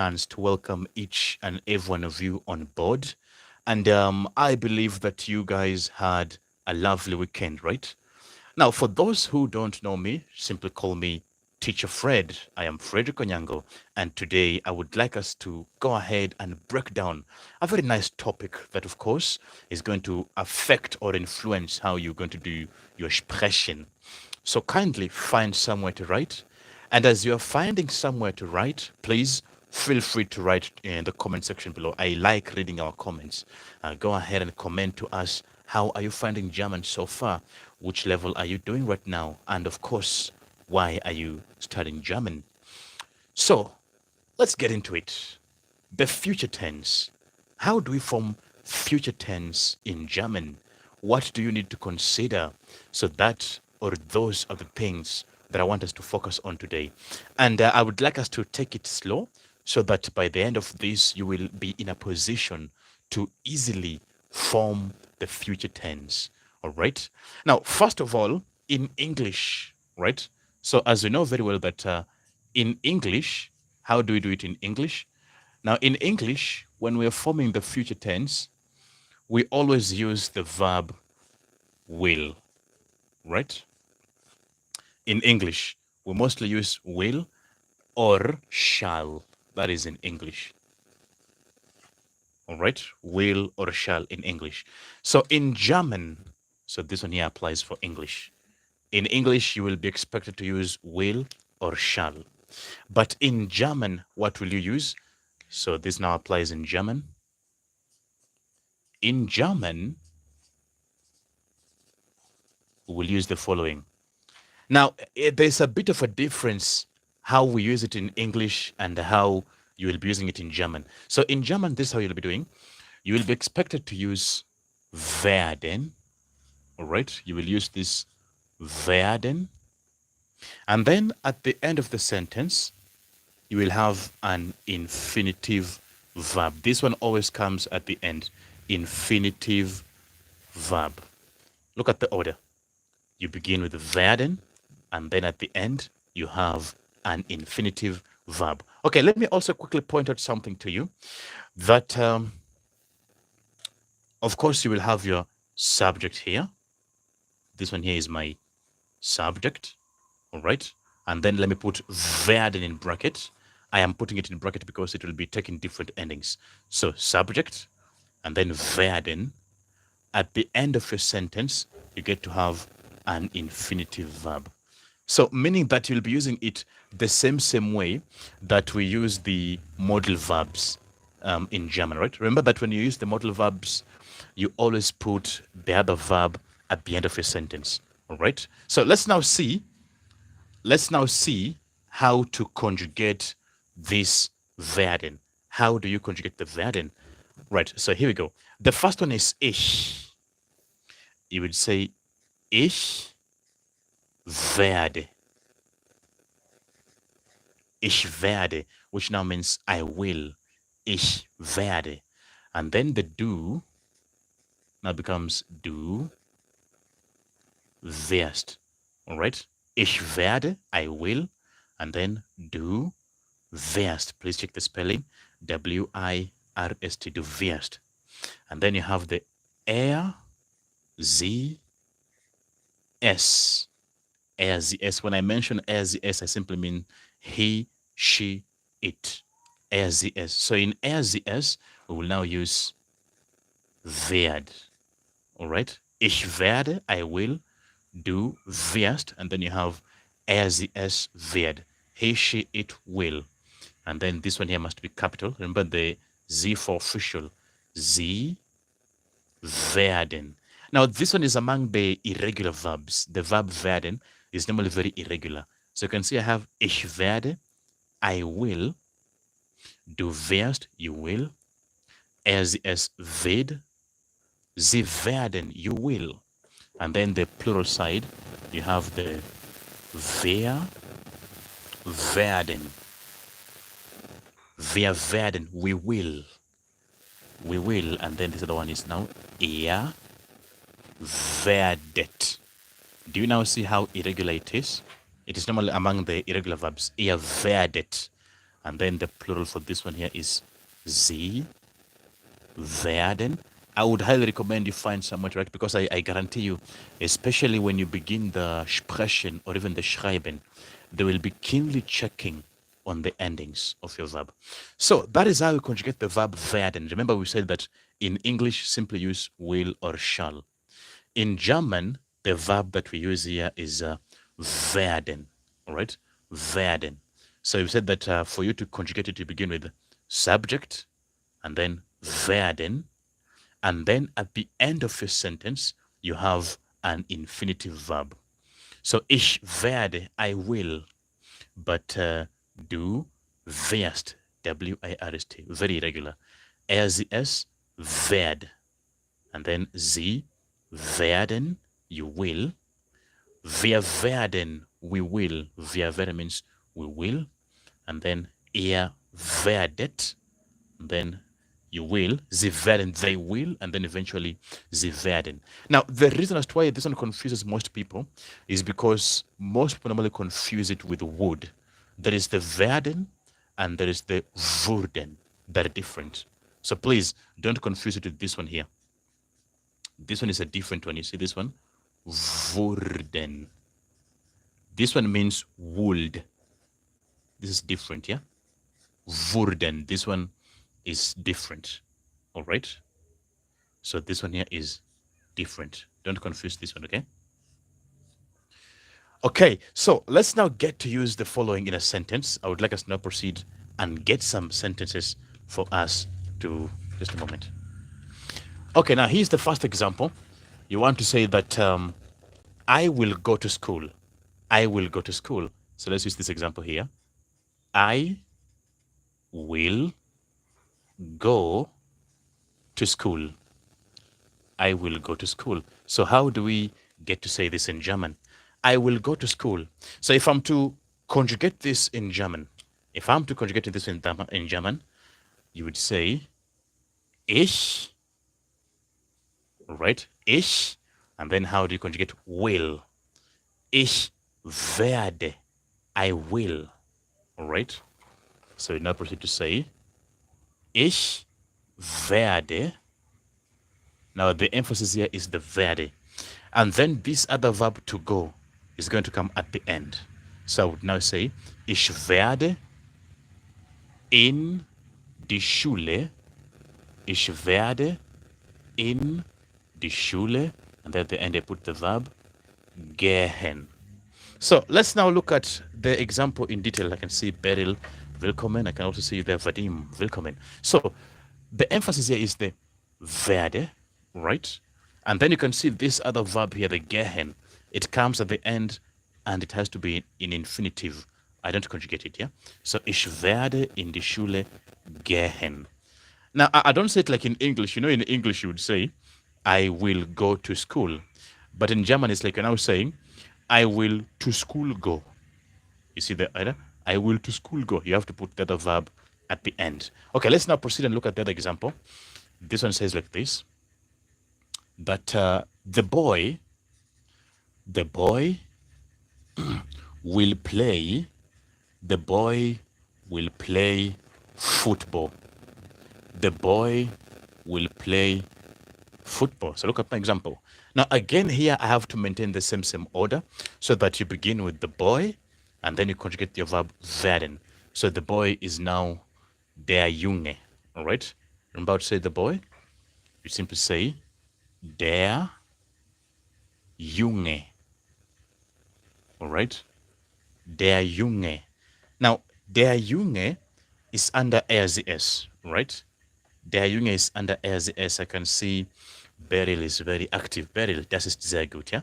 chance to welcome each and every one of you on board. And I believe that you guys had a lovely weekend, right? Now, for those who don't know me, simply call me Teacher Fred. I am Frederick Onyango, and today I would like us to go ahead and break down a very nice topic that, of course, is going to affect or influence how you're going to do your sprechen. So kindly find somewhere to write. And as you're finding somewhere to write, please feel free to write in the comment section below. I like reading our comments. Go ahead and comment to us. How are you finding German so far? Which level are you doing right now? And of course, why are you studying German? So let's get into it. The future tense. How do we form future tense in German? What do you need to consider? So that or those are the things that I want us to focus on today. And I would like us to take it slow so that by the end of this, you will be in a position to easily form the future tense. All right. Now, first of all, in English, right? So, as we know very well that in English, how do we do it in English? Now, in English, when we are forming the future tense, we always use the verb will, right? In English, we mostly use will or shall. That is in English. All right? Will or shall in English. So in German, so this one here applies for English. In English, you will be expected to use will or shall. But in German, what will you use? So this now applies in German. In German, we will use the following. Now, there's a bit of a difference how we use it in English and how you will be using it in German. So in German, this is how you'll be doing. You will be expected to use werden. All right, you will use this werden. And then at the end of the sentence, you will have an infinitive verb. This one always comes at the end. Infinitive verb. Look at the order. You begin with werden, and then at the end, you have an infinitive verb. Okay, let me also quickly point out something to you that, of course, you will have your subject here. This one here is my subject, all right? And then let me put werden in bracket. I am putting it in bracket because it will be taking different endings. So subject, and then werden. At the end of your sentence, you get to have an infinitive verb. So meaning that you'll be using it the same way that we use the modal verbs in German, right? Remember that when you use the modal verbs, you always put the other verb at the end of your sentence, all right? So let's now see how to conjugate this werden. How do you conjugate the werden? Right, so here we go. The first one is ich. You would say ich werde. Ich werde, which now means I will. Ich werde. And then the du now becomes du wirst. All right? Ich werde, I will. And then du wirst. Please check the spelling. W-I-R-S-T, du wirst. And then you have the er, sie, es. Er, sie, es. When I mention er, sie, es, I simply mean he, she, it. Er, sie, es. So in er, sie, es, we will now use werd. All right? Ich werde, I will. Du wirst. And then you have er, sie, es, werd. He, she, it, will. And then this one here must be capital. Remember the Z for official. Sie werden. Now, this one is among the irregular verbs. The verb werden is normally very irregular. So you can see I have ich werde, I will. Du wirst, you will. Sie, es wird. Sie werden, you will. And then the plural side, you have the wer werden. Wir werden, we will. We will. And then this other one is now ihr werdet. Do you now see how irregular it is? It is normally among the irregular verbs. Ihr werdet. And then the plural for this one here is Sie werden. I would highly recommend you find somewhere to write, because I guarantee you, especially when you begin the sprechen or even the schreiben, they will be keenly checking on the endings of your verb. So that is how we conjugate the verb werden. Remember, we said that in English, simply use will or shall. In German, the verb that we use here is werden. All right, werden. So we said that for you to conjugate it, you begin with subject and then werden, and then at the end of your sentence, you have an infinitive verb. So ich werde, I will, but du wirst, W-I-R-S-T, very irregular. R-Z-S, werd. And then Sie werden, you will. Wir werden, we will. Wir werden means we will. And then ihr werdet, then you will. Sie werden, they will. And then eventually sie werden. Now, the reason as to why this one confuses most people is because most people normally confuse it with would. There is the werden and there is the wurden. They're different. So please don't confuse it with this one here. This one is a different one. You see this one? Wurden. This one means would. This is different, yeah? Wurden. This one is different. All right? So this one here is different. Don't confuse this one, okay? Okay, so let's now get to use the following in a sentence. I would like us to now proceed and get some sentences for us to, just a moment. Okay, now here's the first example. You want to say that I will go to school. I will go to school. So let's use this example here. I will go to school. I will go to school. So how do we get to say this in German? I will go to school. So if I'm to conjugate this in German, if I'm to conjugate this in German, you would say ich, right? Ich, and then how do you conjugate will? Ich werde, I will, all right? So you now proceed to say ich werde. Now the emphasis here is the werde. And then this other verb to go is going to come at the end. So I would now say, ich werde in die Schule. Ich werde in die Schule. And then at the end I put the verb gehen. So let's now look at the example in detail. I can see Beryl, willkommen. I can also see the Vadim, willkommen. So the emphasis here is the werde, right? And then you can see this other verb here, the gehen. It comes at the end and it has to be in infinitive. I don't conjugate it, yeah? So ich werde in die Schule gehen. Now, I don't say it like in English. You know, in English you would say, I will go to school. But in German, it's like you're now saying, I will to school go. You see the either? I will to school go. You have to put the other verb at the end. Okay, let's now proceed and look at the other example. This one says like this. But the boy will play football. The boy will play football. So look at my example. Now again here I have to maintain the same order, so that you begin with the boy and then you conjugate your verb werden. So the boy is now der Junge. All right? I'm about to say the boy. You simply say der Junge. All right? Der Junge. Now, der Junge is under RZS, right? Der Junge is under RZS. I can see Beryl is very active. Beryl, das ist sehr gut, yeah?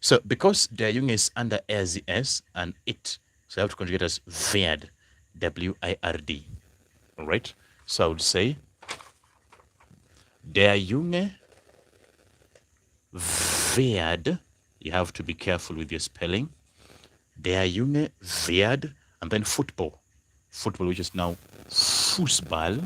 So, because der Junge is under RZS and it, so I have to conjugate as werd, W-I-R-D, all right? So I would say, der Junge werd, you have to be careful with your spelling, der Junge werd, and then football, which is now Fußball,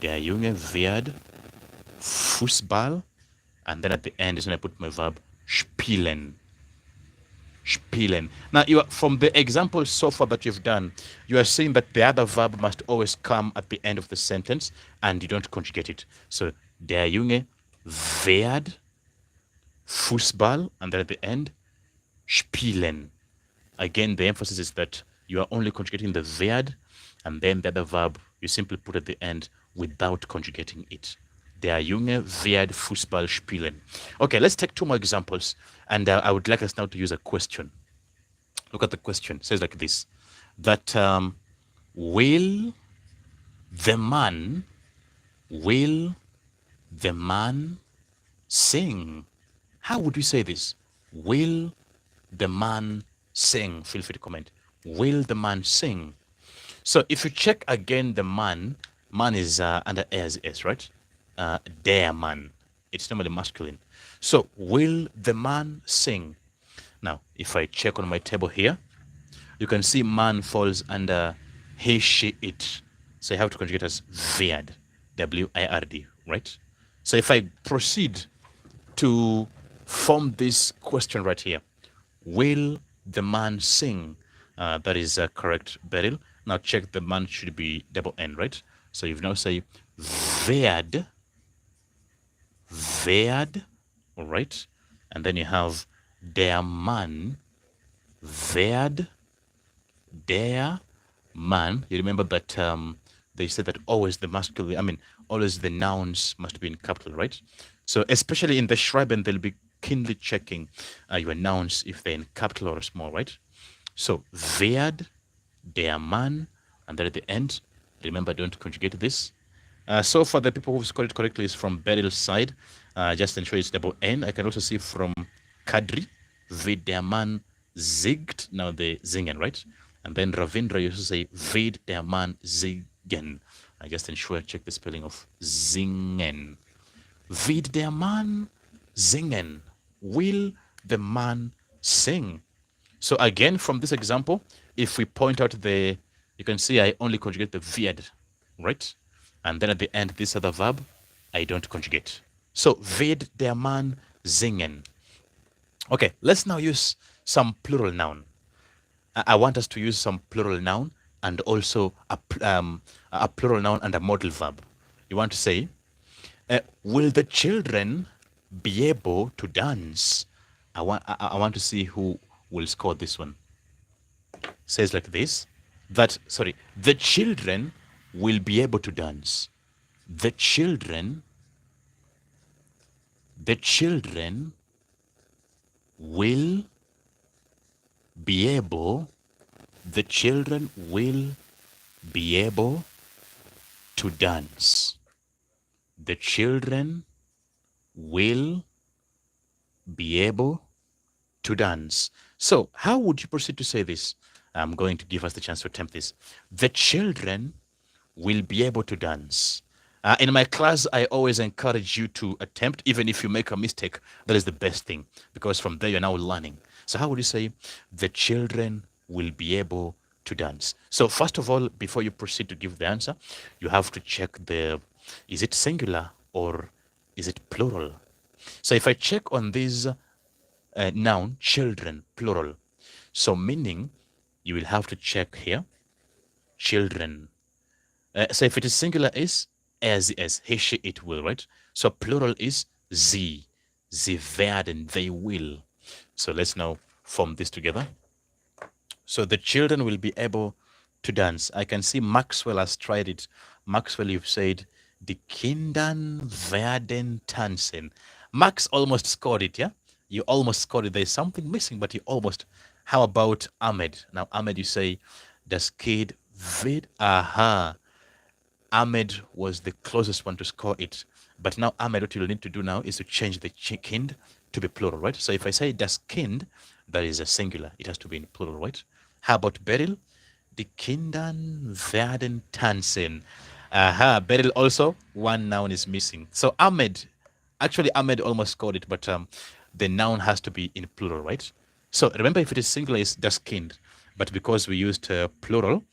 der Junge werd Fußball, and then at the end is when I put my verb spielen. spielen. Now, you are, from the example so far that you've done, you are saying that the other verb must always come at the end of the sentence and you don't conjugate it. So, der Junge wird Fußball, and then at the end, spielen. Again, the emphasis is that you are only conjugating the werd, and then the other verb you simply put at the end without conjugating it. Der Junge wird Fußball spielen. Okay, let's take two more examples, and I would like us now to use a question. Look at the question. It says like this: that will the man sing? How would we say this? Will the man sing? Feel free to comment. Will the man sing? So if you check again, the man is under as s, right? Der man. It's normally masculine. So will the man sing? Now, if I check on my table here, you can see man falls under he, she, it. So I have to conjugate as wird, W-I-R-D, right? So if I proceed to form this question right here, will the man sing? That is correct, Beryl. Now check, the man should be double N, right? So you now say werd, all right? And then you have der Mann, werd, der Mann. You remember that they said that always the masculine, always the nouns must be in capital, right? So especially in the Schreiben, they'll be keenly checking your nouns if they're in capital or small, right? So werd, der Mann, and then at the end, remember, don't conjugate this. So for the people who've scored it correctly is from Beryl's side. Just ensure it's double N. I can also see from Kadri, wird der Mann singt, now the singen, right? And then Ravindra used to say, wird der Mann singen. I just ensure, check the spelling of singen. Wird der Mann singen? Will the man sing? So again, from this example, if we point out you can see I only conjugate the wird, right? And then at the end, this other verb, I don't conjugate. So wird der Mann singen? Okay, let's now use some plural noun. I want us to use some plural noun and also a plural noun and a modal verb. You want to say, will the children be able to dance? I want to see who will score this one. Says like this, the children will be able to dance. The children will be able, the children will be able to dance. The children will be able to dance. So how would you proceed to say this? I'm going to give us the chance to attempt this. The children will be able to dance. In my class, I always encourage you to attempt, even if you make a mistake. That is the best thing, because from there you're now learning. So how would you say, the children will be able to dance? So first of all, before you proceed to give the answer, you have to check is it singular or is it plural? So if I check on this noun, children, plural, so meaning you will have to check here, children. So if it is singular, is as, he, she, it will, right? So plural is sie werden, they will. So let's now form this together. So the children will be able to dance. I can see Maxwell has tried it. Maxwell, you've said, die Kindern werden tanzen. Max almost scored it, yeah? You almost scored it. There's something missing, but you almost. How about Ahmed? Now, Ahmed, you say, das Kind wird, aha. Ahmed was the closest one to score it. But now, Ahmed, what you'll need to do now is to change the kind to be plural, right? So if I say das Kind, that is a singular. It has to be in plural, right? How about Beryl? Die Kindern werden tanzen. Aha, Beryl also, one noun is missing. So Ahmed almost scored it, but the noun has to be in plural, right? So remember, if it is singular, it's das Kind. But because we used plural,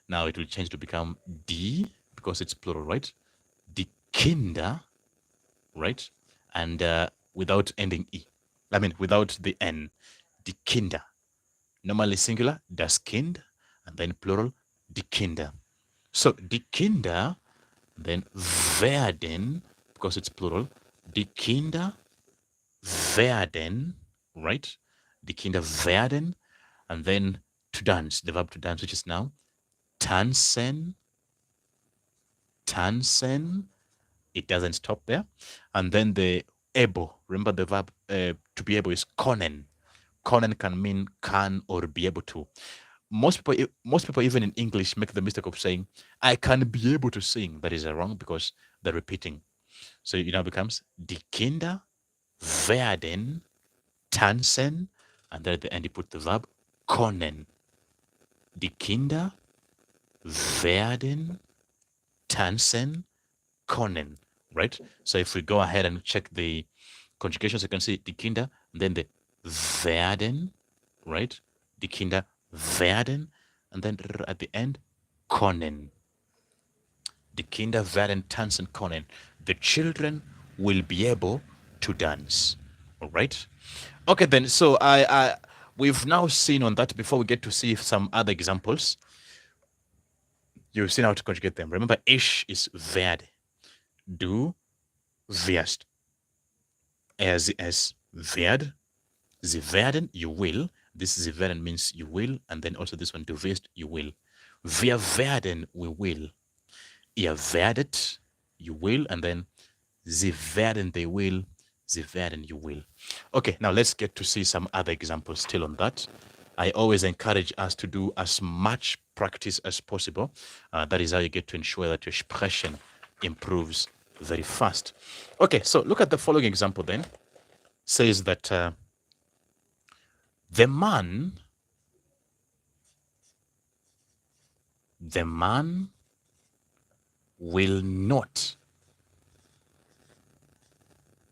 now it will change to become die, because it's plural, right? Die Kinder, right? And without ending E. Without the N. Die Kinder. Normally singular, das Kind, and then plural, die Kinder. So die Kinder, then werden, because it's plural, die Kinder werden, right? Die Kinder werden, and then to dance, the verb to dance, which is now tanzen, tanzen. It doesn't stop there. And then the able, remember the verb to be able is können. Können can mean can or be able to. Most people, even in English, make the mistake of saying, I can be able to sing. That is wrong because they're repeating. So it now becomes, die Kinder werden tanzen. And then at the end, you put the verb können. Die Kinder werden tanzen können, right? So if we go ahead and check the conjugations, you can see die Kinder, and then the werden, right? Die Kinder werden, and then at the end, können. Die Kinder werden tanzen können. The children will be able to dance. All right. Okay, then. So we've now seen on that. Before we get to see some other examples, you've seen how to conjugate them. Remember, ich is werde. Du wirst. Es werd. Sie werden, you will. This is werden means you will, and then also this one, du wirst, you will. Wir werden, we will. Ihr werdet, you will, and then sie werden, they will. Sie werden, you will. Okay, now let's get to see some other examples still on that. I always encourage us to do as much practice as possible. That is how you get to ensure that your Sprechen improves very fast. Okay, so look at the following example then. Says that the man will not.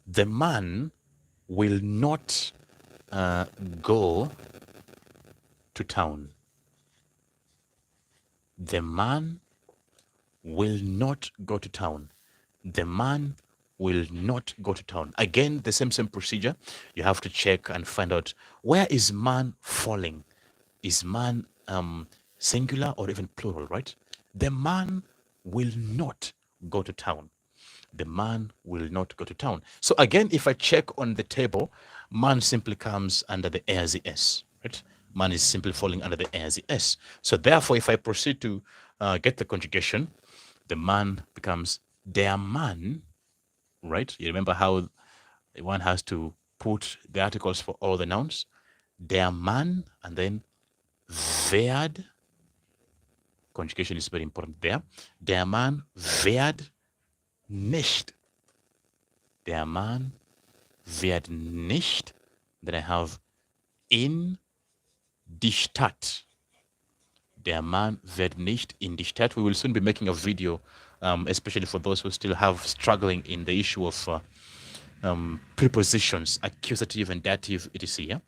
The man will not go to town. The man will not go to town. The man will not go to town. Again, the same procedure. You have to check and find out, where is man falling? Is man singular or even plural, right? The man will not go to town. The man will not go to town. So again, if I check on the table, man simply comes under the as, right? Man is simply falling under the as. So therefore, if I proceed to get the conjugation, the man becomes der Mann, right? You remember how one has to put the articles for all the nouns? Der Mann, and then werd. Conjugation is very important there. Der Mann werd nicht. Der Mann wird nicht. Then I have in die Stadt. Der Mann wird nicht in die Stadt. We will soon be making a video, especially for those who still have struggling in the issue of prepositions, accusative and dative, etc. Yeah?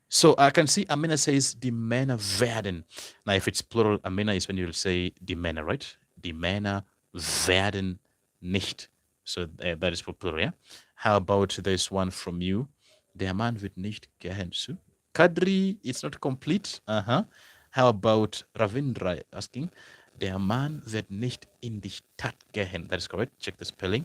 So I can see Amina says die Männer werden. Now, if it's plural, Amina is when you'll say die Männer, right? Die Männer werden nicht. So that is for plural, yeah? How about this one from you? Der Mann wird nicht gehen zu. Kadri, it's not complete. How about Ravindra asking? Der Mann wird nicht in die Stadt gehen. That is correct. Check the spelling.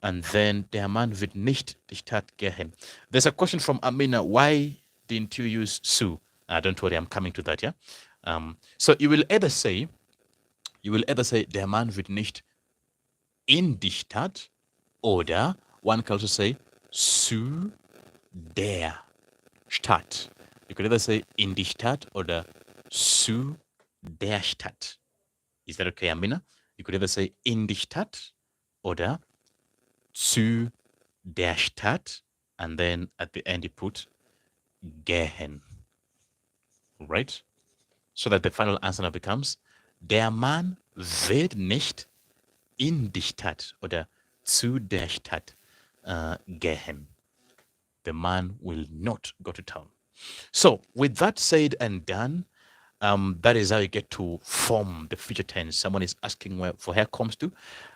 And then der Mann wird nicht die Stadt gehen. There's a question from Amina. Why didn't you use zu? Don't worry, I'm coming to that, yeah? So you will either say, der Mann wird nicht in die Stadt, oder one can also say zu der Stadt. You could either say in die Stadt oder zu der Stadt. Is that okay, Amina? You could either say in die Stadt oder zu der Stadt, and then at the end you put gehen. Right? So that the final answer now becomes, der Mann wird nicht in die Stadt oder zu der Stadt gehen. The man will not go to town. So, with that said and done, that is how you get to form the future tense. Someone is asking, woher kommst du?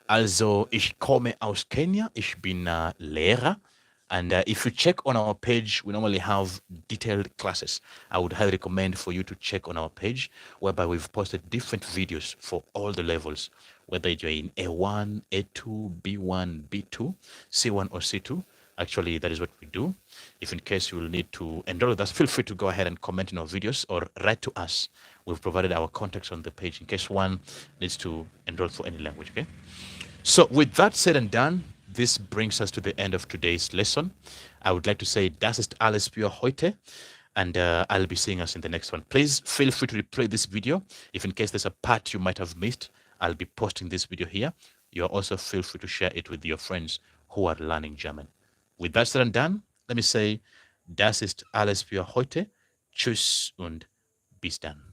Also, ich komme aus Kenia. Ich bin Lehrer. And if you check on our page, we normally have detailed classes. I would highly recommend for you to check on our page, whereby we've posted different videos for all the levels, whether you're in A1, A2, B1, B2, C1, or C2. Actually, that is what we do. If in case you will need to enroll with us, feel free to go ahead and comment in our videos or write to us. We've provided our contacts on the page in case one needs to enroll for any language, okay? So with that said and done, this brings us to the end of today's lesson. I would like to say, das ist alles für heute. And I'll be seeing us in the next one. Please feel free to replay this video. If in case there's a part you might have missed, I'll be posting this video here. You also feel free to share it with your friends who are learning German. With that said and done, let me say, das ist alles für heute. Tschüss und bis dann.